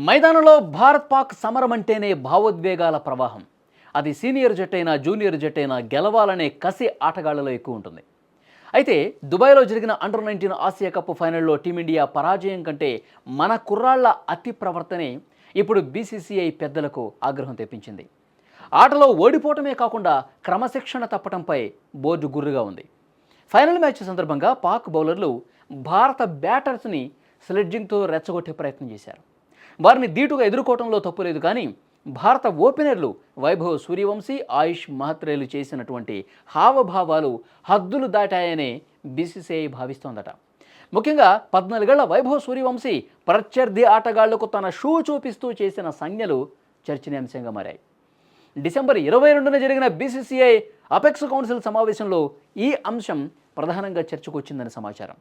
మైదానంలో భారత్ పాక్ సమరం అంటేనే భావోద్వేగాల ప్రవాహం. అది సీనియర్ జట్టైనా జూనియర్ జట్టైనా గెలవాలనే కసి ఆటగాళ్లలో ఎక్కువ ఉంటుంది. అయితే దుబాయ్లో జరిగిన అండర్-19 ఆసియా కప్ ఫైనల్లో టీమిండియా పరాజయం కంటే మన కుర్రాళ్ల అతి ప్రవర్తనే ఇప్పుడు బీసీసీఐ పెద్దలకు ఆగ్రహం తెప్పించింది. ఆటలో ఓడిపోవటమే కాకుండా క్రమశిక్షణ తప్పటంపై బోర్డు గుర్రుగా ఉంది. ఫైనల్ మ్యాచ్ సందర్భంగా పాక్ బౌలర్లు భారత బ్యాటర్స్ని స్లెడ్జింగ్తో రెచ్చగొట్టే ప్రయత్నం చేశారు. వారిని ధీటుగా ఎదుర్కోవడంలో తప్పులేదు, కానీ భారత ఓపెనర్లు వైభవ్ సూర్యవంశీ, ఆయుష్ మహత్రేలు చేసినటువంటి హావభావాలు హద్దులు దాటాయనే బీసీసీఐ భావిస్తోందట. ముఖ్యంగా 14 ఏళ్ల వైభవ్ సూర్యవంశీ ప్రత్యర్థి ఆటగాళ్లకు తన షూ చూపిస్తూ చేసిన సంజ్ఞలు చర్చనీయాంశంగా మారాయి. డిసెంబర్ 22న జరిగిన బీసీసీఐ అపెక్స్ కౌన్సిల్ సమావేశంలో ఈ అంశం ప్రధానంగా చర్చకు వచ్చిందని సమాచారం.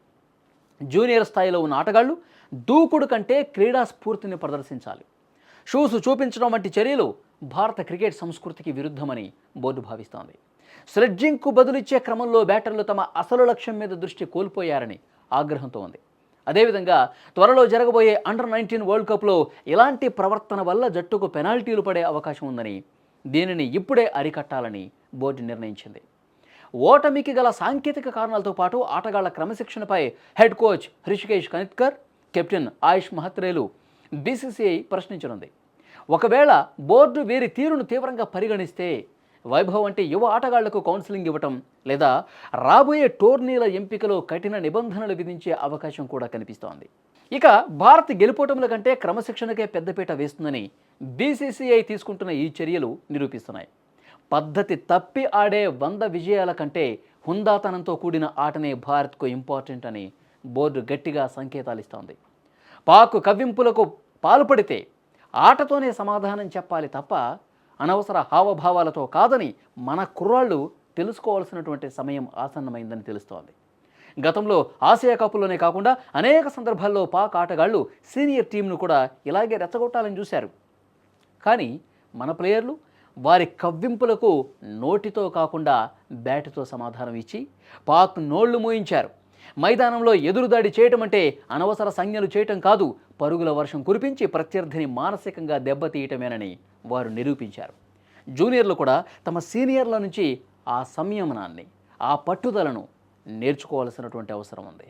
జూనియర్ స్థాయిలో ఉన్న ఆటగాళ్లు దూకుడు కంటే క్రీడా స్ఫూర్తిని ప్రదర్శించాలి. షూస్ చూపించడం వంటి చర్యలు భారత క్రికెట్ సంస్కృతికి విరుద్ధమని బోర్డు భావిస్తోంది. స్లెడ్జింగ్కు బదులిచ్చే క్రమంలో బ్యాటర్లు తమ అసలు లక్ష్యం మీద దృష్టి కోల్పోయారని ఆగ్రహంతో ఉంది. అదేవిధంగా త్వరలో జరగబోయే అండర్-19 వరల్డ్ కప్లో ఇలాంటి ప్రవర్తన వల్ల జట్టుకు పెనాల్టీలు పడే అవకాశం ఉందని, దీనిని ఇప్పుడే అరికట్టాలని బోర్డు నిర్ణయించింది. ఓటమికి గల సాంకేతిక కారణాలతో పాటు ఆటగాళ్ల క్రమశిక్షణపై head coach Hrishikesh Kanitkar, captain ఆయుష్ మహత్రేలు బీసీసీఐ ప్రశ్నించనుంది. ఒకవేళ బోర్డు వీరి తీరును తీవ్రంగా పరిగణిస్తే వైభవ్ వంటి యువ ఆటగాళ్లకు కౌన్సిలింగ్ ఇవ్వటం లేదా రాబోయే టోర్నీల ఎంపికలో కఠిన నిబంధనలు విధించే అవకాశం కూడా కనిపిస్తోంది. ఇక భారత్ గెలుపోటముల కంటే క్రమశిక్షణకే పెద్దపీట వేస్తుందని బీసీసీఐ తీసుకుంటున్న ఈ చర్యలు నిరూపిస్తున్నాయి. పద్ధతి తప్పి ఆడే 100 విజయాల కంటే హుందాతనంతో కూడిన ఆటనే భారత్కు ఇంపార్టెంట్ అని బోర్డు గట్టిగా సంకేతాలు ఇస్తోంది. పాక్ కవ్వింపులకు పాల్పడితే ఆటతోనే సమాధానం చెప్పాలి తప్ప అనవసర హావభావాలతో కాదని మన కుర్రాళ్ళు తెలుసుకోవాల్సినటువంటి సమయం ఆసన్నమైందని తెలుస్తోంది. గతంలో ఆసియా కప్లోనే కాకుండా అనేక సందర్భాల్లో పాక్ ఆటగాళ్లు సీనియర్ టీంను కూడా ఇలాగే రెచ్చగొట్టాలని చూశారు. కానీ మన ప్లేయర్లు వారి కవ్వింపులకు నోటితో కాకుండా బ్యాటుతో సమాధానం ఇచ్చి పాక్ నోళ్లు మూయించారు. మైదానంలో ఎదురుదాడి చేయటం అంటే అనవసర సంజ్ఞలు చేయటం కాదు, పరుగుల వర్షం కురిపించి ప్రత్యర్థిని మానసికంగా దెబ్బతీయటమేనని వారు నిరూపించారు. జూనియర్లు కూడా తమ సీనియర్ల నుంచి ఆ సంయమనాన్ని, ఆ పట్టుదలను నేర్చుకోవాల్సినటువంటి అవసరం ఉంది.